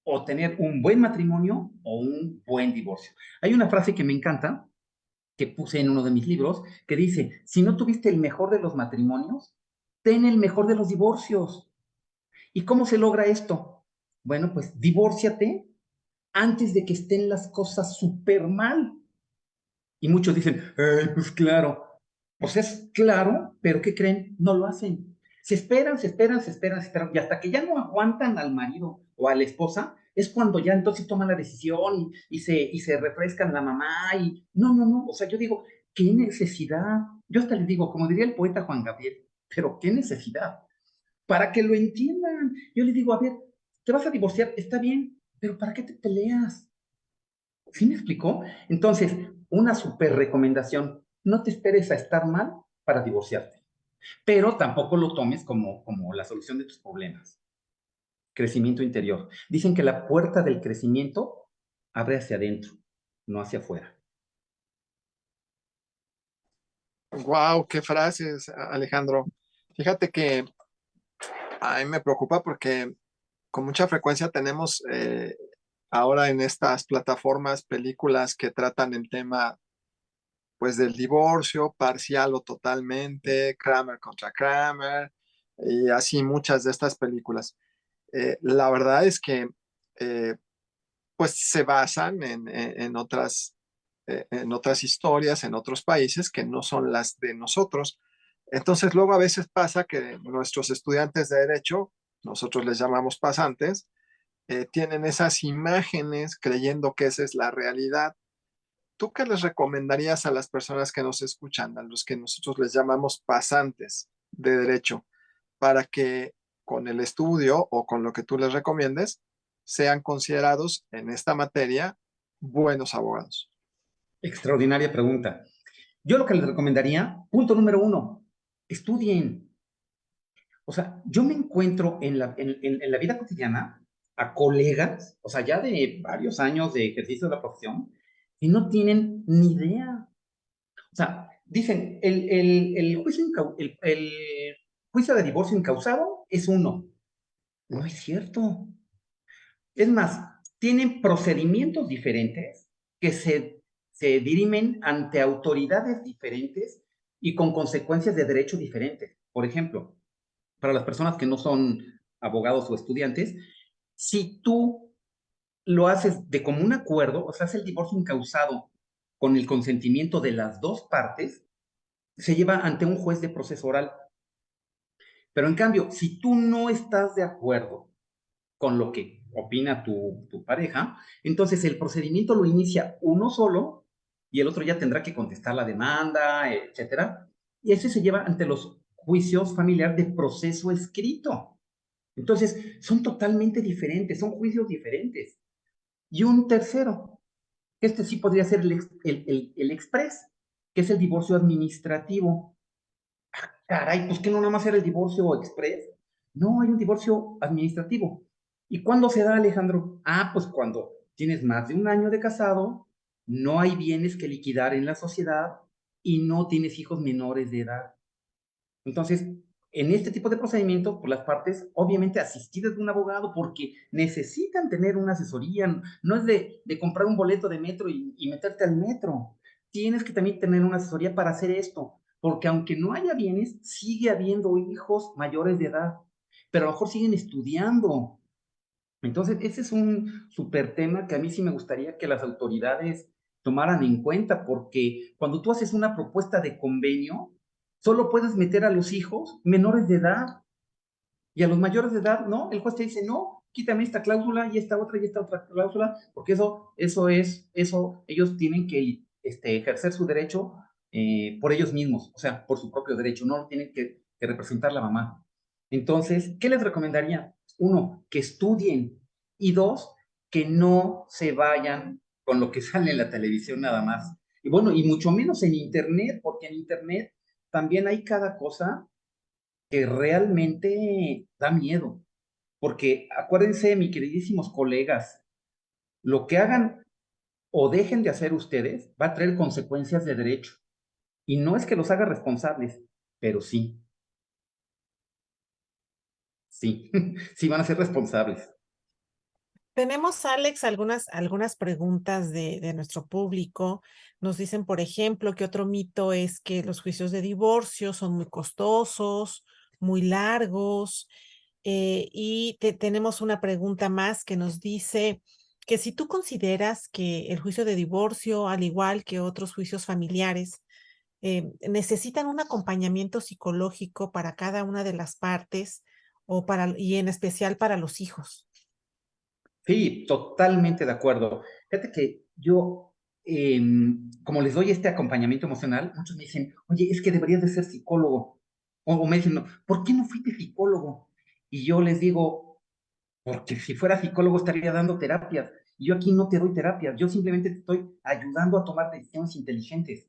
o tener un buen matrimonio o un buen divorcio. Hay una frase que me encanta, que puse en uno de mis libros, que dice, si no tuviste el mejor de los matrimonios, ten el mejor de los divorcios. ¿Y cómo se logra esto? Bueno, pues divórciate antes de que estén las cosas súper mal. Y muchos dicen, pues claro. Pues es claro, pero ¿qué creen? No lo hacen. Se esperan, se esperan, se esperan, se esperan. Y hasta que ya no aguantan al marido o a la esposa, es cuando ya entonces toman la decisión y se refrescan la mamá. Y no. O sea, yo digo, ¿qué necesidad? Yo hasta les digo, como diría el poeta Juan Gabriel, pero ¿qué necesidad? Para que lo entiendan. Yo les digo, a ver, te vas a divorciar, está bien, pero ¿para qué te peleas? ¿Sí me explicó? Entonces, una súper recomendación, no te esperes a estar mal para divorciarte, pero tampoco lo tomes como la solución de tus problemas. Crecimiento interior. Dicen que la puerta del crecimiento abre hacia adentro, no hacia afuera. Wow, qué frases, Alejandro. Fíjate que a mí me preocupa porque con mucha frecuencia tenemos ahora en estas plataformas películas que tratan el tema pues del divorcio parcial o totalmente, Kramer contra Kramer, y así muchas de estas películas. La verdad es que eh, pues se basan en otras historias, en otros países que no son las de nosotros. Entonces luego a veces pasa que nuestros estudiantes de derecho, nosotros les llamamos pasantes, tienen esas imágenes creyendo que esa es la realidad. ¿Tú qué les recomendarías a las personas que nos escuchan, a los que nosotros les llamamos pasantes de derecho, para que con el estudio o con lo que tú les recomiendes sean considerados en esta materia buenos abogados? Extraordinaria pregunta. Yo lo que les recomendaría, punto número 1, estudien. O sea, yo me encuentro en la vida cotidiana a colegas, o sea, ya de varios años de ejercicio de la profesión, y no tienen ni idea. O sea, dicen, el juicio de divorcio incausado es uno. No es cierto. Es más, tienen procedimientos diferentes que se dirimen ante autoridades diferentes y con consecuencias de derecho diferentes. Por ejemplo, para las personas que no son abogados o estudiantes, si tú lo haces de común acuerdo, o sea, hace el divorcio incausado con el consentimiento de las dos partes, se lleva ante un juez de proceso oral. Pero en cambio, si tú no estás de acuerdo con lo que opina tu pareja, entonces el procedimiento lo inicia uno solo y el otro ya tendrá que contestar la demanda, etcétera. Y ese se lleva ante los juicios familiares de proceso escrito. Entonces, son totalmente diferentes, son juicios diferentes. Y un tercero, este sí podría ser el express, que es el divorcio administrativo. Caray, pues que no nada más era el divorcio express. No, hay un divorcio administrativo. ¿Y cuándo se da, Alejandro? Ah, pues cuando tienes más de un año de casado, no hay bienes que liquidar en la sociedad y no tienes hijos menores de edad. Entonces, en este tipo de procedimiento, pues las partes, obviamente asistidas de un abogado, porque necesitan tener una asesoría, no es de comprar un boleto de metro y meterte al metro. Tienes que también tener una asesoría para hacer esto, porque aunque no haya bienes, sigue habiendo hijos mayores de edad, pero a lo mejor siguen estudiando. Entonces, ese es un súper tema que a mí sí me gustaría que las autoridades tomaran en cuenta, porque cuando tú haces una propuesta de convenio, solo puedes meter a los hijos menores de edad y a los mayores de edad, ¿no? El juez te dice, no, quítame esta cláusula y esta otra cláusula, porque ellos tienen que ejercer su derecho por ellos mismos, o sea, por su propio derecho, no lo tienen que representar la mamá. Entonces, ¿qué les recomendaría? Uno, que estudien y dos, que no se vayan con lo que sale en la televisión nada más. Y bueno, y mucho menos en Internet, porque en Internet también hay cada cosa que realmente da miedo. Porque acuérdense, mis queridísimos colegas, lo que hagan o dejen de hacer ustedes va a traer consecuencias de derecho. Y no es que los haga responsables, pero sí, sí, sí van a ser responsables. Tenemos, Alex, algunas preguntas de nuestro público. Nos dicen, por ejemplo, que otro mito es que los juicios de divorcio son muy costosos, muy largos. Y tenemos una pregunta más que nos dice que si tú consideras que el juicio de divorcio, al igual que otros juicios familiares, necesitan un acompañamiento psicológico para cada una de las partes y en especial para los hijos. Sí, totalmente de acuerdo. Fíjate que yo, como les doy este acompañamiento emocional, muchos me dicen, oye, es que deberías de ser psicólogo. O me dicen, ¿por qué no fuiste psicólogo? Y yo les digo, porque si fuera psicólogo estaría dando terapias. Y yo aquí no te doy terapia, yo simplemente te estoy ayudando a tomar decisiones inteligentes.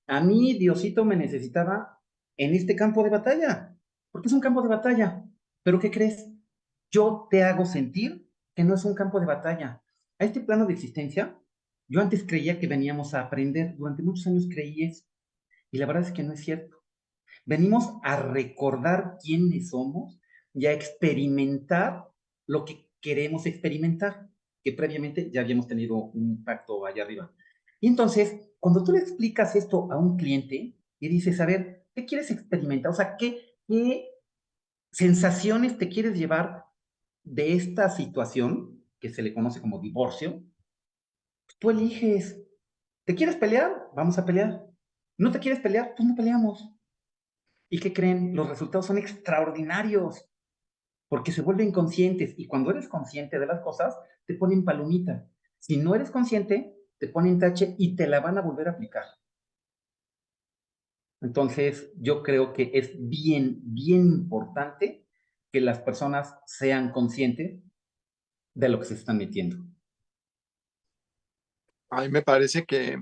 A mí, Diosito me necesitaba en este campo de batalla, porque es un campo de batalla. Pero ¿qué crees? Yo te hago sentir que no es un campo de batalla. A este plano de existencia, yo antes creía que veníamos a aprender, durante muchos años creí eso, y la verdad es que no es cierto. Venimos a recordar quiénes somos y a experimentar lo que queremos experimentar, que previamente ya habíamos tenido un pacto allá arriba. Y entonces, cuando tú le explicas esto a un cliente y dices, a ver, ¿qué quieres experimentar? O sea, ¿qué sensaciones te quieres llevar de esta situación que se le conoce como divorcio? Pues tú eliges. ¿Te quieres pelear? Vamos a pelear. ¿No te quieres pelear? Pues no peleamos. ¿Y qué creen? Los resultados son extraordinarios porque se vuelven conscientes y cuando eres consciente de las cosas, te ponen palomita. Si no eres consciente, te ponen tache y te la van a volver a aplicar. Entonces, yo creo que es bien, bien importante que las personas sean conscientes de lo que se están metiendo. A mí me parece que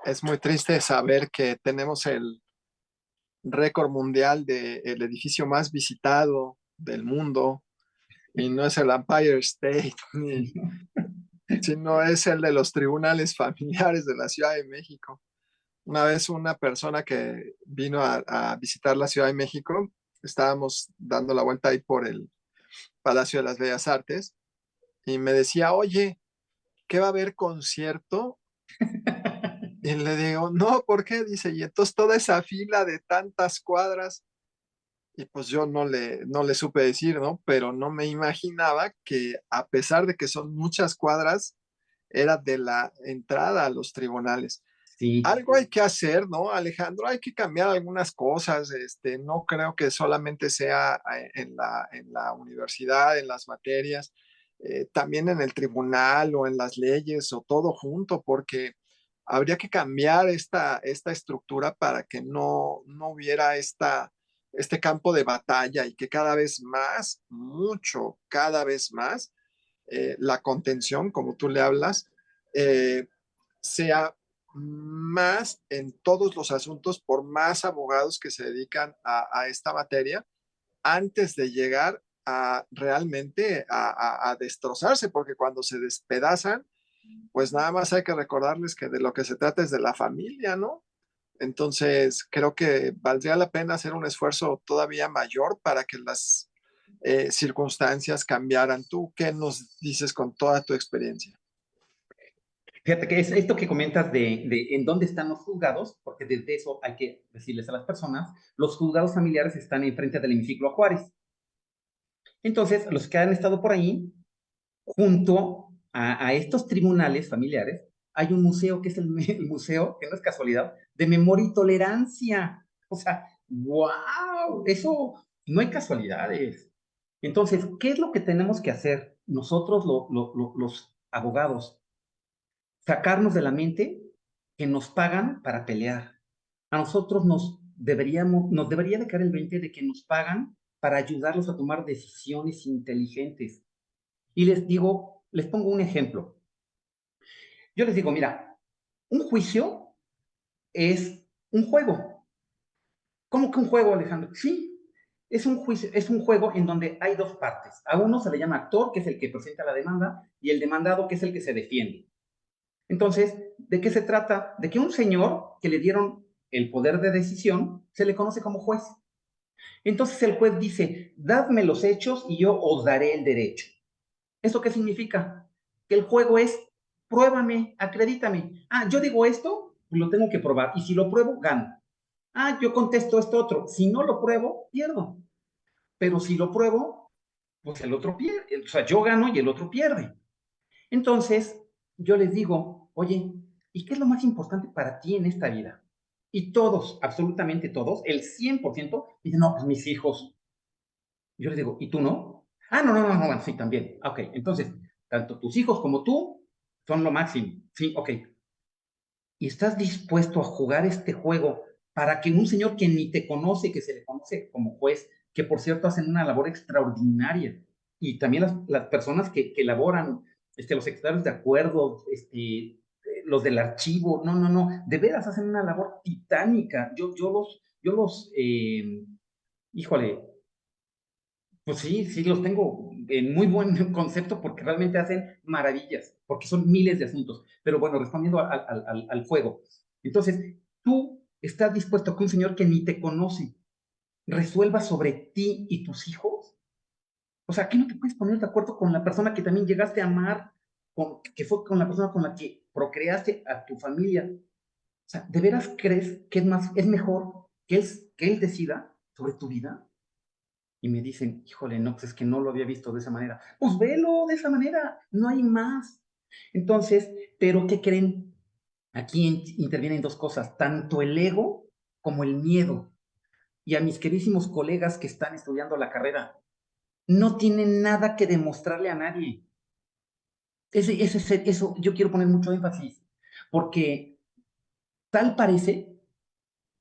es muy triste saber que tenemos el récord mundial del edificio más visitado del mundo y no es el Empire State, sino es el de los tribunales familiares de la Ciudad de México. Una vez una persona que vino a visitar la Ciudad de México, estábamos dando la vuelta ahí por el Palacio de las Bellas Artes y me decía, oye, ¿qué va a haber concierto? Y le digo, no, ¿por qué? Dice, y entonces toda esa fila de tantas cuadras, y pues yo no le supe decir, ¿no? Pero no me imaginaba que a pesar de que son muchas cuadras, era de la entrada a los tribunales. Sí. Algo hay que hacer, ¿no, Alejandro? Hay que cambiar algunas cosas. No creo que solamente sea en la universidad, en las materias, también en el tribunal o en las leyes o todo junto, porque habría que cambiar esta estructura para que no hubiera este campo de batalla y que cada vez más, mucho, cada vez más, la contención, como tú le hablas, sea más en todos los asuntos por más abogados que se dedican a esta materia antes de llegar a realmente a destrozarse, porque cuando se despedazan, pues nada más hay que recordarles que de lo que se trata es de la familia, ¿no? Entonces, creo que valdría la pena hacer un esfuerzo todavía mayor para que las circunstancias cambiaran. ¿Tú qué nos dices con toda tu experiencia? Fíjate que es esto que comentas de en dónde están los juzgados, porque desde eso hay que decirles a las personas, los juzgados familiares están enfrente del hemiciclo Juárez. Entonces, los que han estado por ahí, junto a estos tribunales familiares, hay un museo que es el museo, que no es casualidad, de memoria y tolerancia. O sea, wow, eso no hay casualidades. Entonces, ¿qué es lo que tenemos que hacer nosotros, los abogados? Sacarnos de la mente que nos pagan para pelear. A nosotros nos debería de caer el 20 de que nos pagan para ayudarlos a tomar decisiones inteligentes. Y les pongo un ejemplo. Yo les digo, mira, un juicio es un juego. ¿Cómo que un juego, Alejandro? Sí, es un juicio, es un juego en donde hay dos partes. A uno se le llama actor, que es el que presenta la demanda, y el demandado, que es el que se defiende. Entonces, ¿de qué se trata? De que un señor que le dieron el poder de decisión se le conoce como juez. Entonces el juez dice, dadme los hechos y yo os daré el derecho. ¿Eso qué significa? Que el juego es, pruébame, acredítame. Ah, yo digo esto, lo tengo que probar. Y si lo pruebo, gano. Ah, yo contesto esto otro. Si no lo pruebo, pierdo. Pero si lo pruebo, pues el otro pierde. O sea, yo gano y el otro pierde. Entonces, yo les digo, oye, ¿y qué es lo más importante para ti en esta vida? Y todos, absolutamente todos, el 100%, dicen, no, pues mis hijos. Yo les digo, ¿y tú no? Ah, no, no, no, no, bueno, sí, también. Ok, entonces, tanto tus hijos como tú son lo máximo. Sí, ok. ¿Y estás dispuesto a jugar este juego para que un señor que ni te conoce, que se le conoce como juez, que por cierto hacen una labor extraordinaria, y también las personas que elaboran los secretarios de acuerdo, los del archivo, no, de veras hacen una labor titánica. Híjole, pues sí, los tengo en muy buen concepto porque realmente hacen maravillas, porque son miles de asuntos. Pero bueno, respondiendo al fuego. Entonces, tú estás dispuesto a que un señor que ni te conoce resuelva sobre ti y tus hijos. O sea, ¿qué no te puedes poner de acuerdo con la persona que también llegaste a amar, que fue con la persona con la que procreaste a tu familia? O sea, ¿de veras crees que es mejor que él decida sobre tu vida? Y me dicen, híjole, no, pues es que no lo había visto de esa manera. Pues velo de esa manera, no hay más. Entonces, ¿pero qué creen? Aquí intervienen dos cosas, tanto el ego como el miedo. Y a mis queridísimos colegas que están estudiando la carrera, no tienen nada que demostrarle a nadie. Eso yo quiero poner mucho énfasis, porque tal parece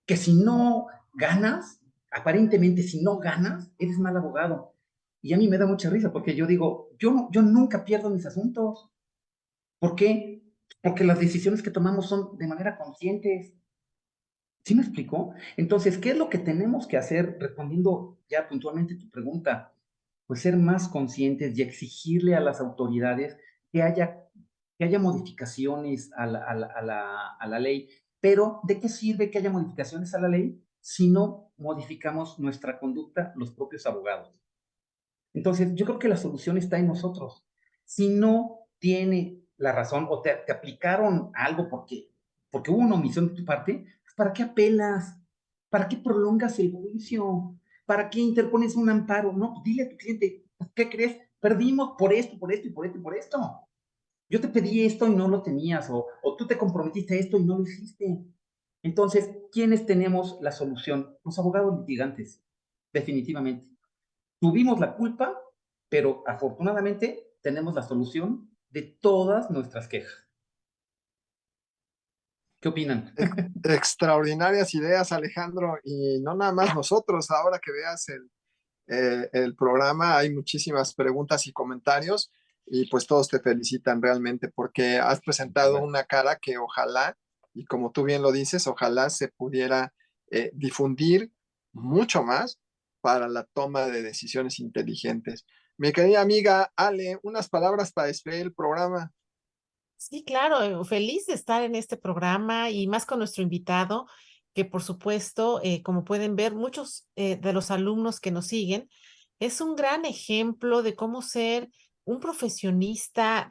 que si no ganas, aparentemente si no ganas, eres mal abogado. Y a mí me da mucha risa, porque yo digo, yo nunca pierdo mis asuntos. ¿Por qué? Porque las decisiones que tomamos son de manera conscientes. ¿Sí me explicó? Entonces, ¿qué es lo que tenemos que hacer? Respondiendo ya puntualmente tu pregunta, pues ser más conscientes y exigirle a las autoridades que haya, que haya modificaciones a la ley. Pero, ¿de qué sirve que haya modificaciones a la ley si no modificamos nuestra conducta los propios abogados? Entonces, yo creo que la solución está en nosotros. Si no tiene la razón o te aplicaron algo porque hubo una omisión de tu parte, pues ¿para qué apelas? ¿Para qué prolongas el juicio? ¿Para qué interpones un amparo? No, pues dile a tu cliente, ¿qué crees? Perdimos por esto, por esto y por esto y por esto. Yo te pedí esto y no lo tenías, o tú te comprometiste a esto y no lo hiciste. Entonces, ¿quiénes tenemos la solución? Los abogados litigantes, definitivamente. Tuvimos la culpa, pero afortunadamente tenemos la solución de todas nuestras quejas. ¿Qué opinan? Extraordinarias ideas, Alejandro, y no nada más nosotros. Ahora que veas el programa, hay muchísimas preguntas y comentarios, y pues todos te felicitan realmente porque has presentado una cara que ojalá, y como tú bien lo dices, ojalá se pudiera difundir mucho más para la toma de decisiones inteligentes. Mi querida amiga Ale, unas palabras para despedir el programa. Sí, claro, feliz de estar en este programa y más con nuestro invitado, que por supuesto, como pueden ver, muchos de los alumnos que nos siguen, es un gran ejemplo de cómo ser un profesionista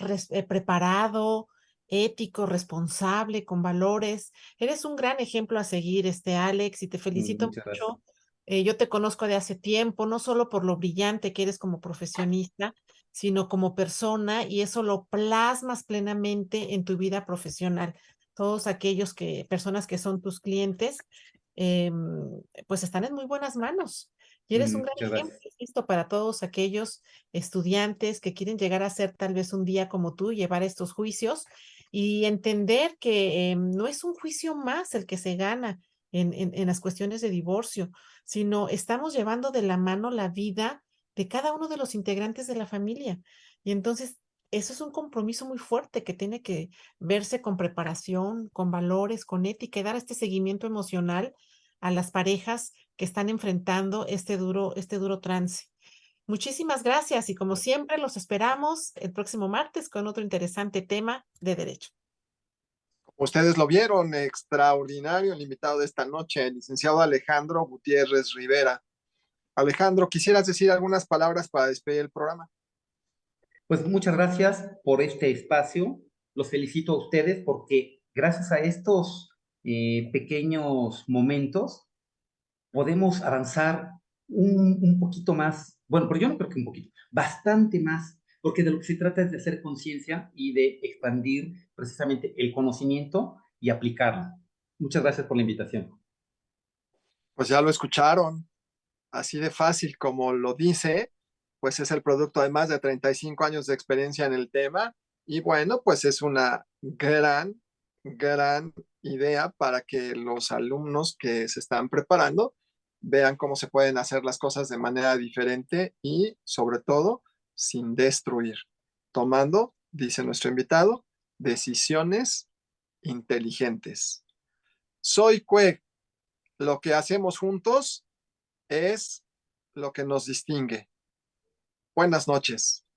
preparado, ético, responsable, con valores. Eres un gran ejemplo a seguir, Alex, y te felicito Muchas gracias. mucho. Yo te conozco de hace tiempo, no solo por lo brillante que eres como profesionista, sino como persona, y eso lo plasmas plenamente en tu vida profesional. Todos aquellos personas que son tus clientes, pues están en muy buenas manos. Y eres un gran Muchas ejemplo, gracias. insisto, para todos aquellos estudiantes que quieren llegar a ser tal vez un día como tú, llevar estos juicios y entender que no es un juicio más el que se gana en las cuestiones de divorcio, sino estamos llevando de la mano la vida de cada uno de los integrantes de la familia. Y entonces, eso es un compromiso muy fuerte que tiene que verse con preparación, con valores, con ética y dar este seguimiento emocional a las parejas que están enfrentando este duro trance. Muchísimas gracias y como siempre los esperamos el próximo martes con otro interesante tema de derecho. Ustedes lo vieron, extraordinario el invitado de esta noche, el licenciado Alejandro Gutiérrez Rivera. Alejandro, ¿quisieras decir algunas palabras para despedir el programa? Pues muchas gracias por este espacio. Los felicito a ustedes porque gracias a estos pequeños momentos podemos avanzar un poquito más, bueno, pero yo no creo que un poquito, bastante más, porque de lo que se trata es de hacer conciencia y de expandir precisamente el conocimiento y aplicarlo. Muchas gracias por la invitación. Pues ya lo escucharon, así de fácil como lo dice, pues es el producto de más de 35 años de experiencia en el tema, y bueno, pues es una gran idea para que los alumnos que se están preparando vean cómo se pueden hacer las cosas de manera diferente y sobre todo sin destruir, tomando dice nuestro invitado, decisiones inteligentes. Soy Cue. Lo que hacemos juntos es lo que nos distingue. Buenas noches.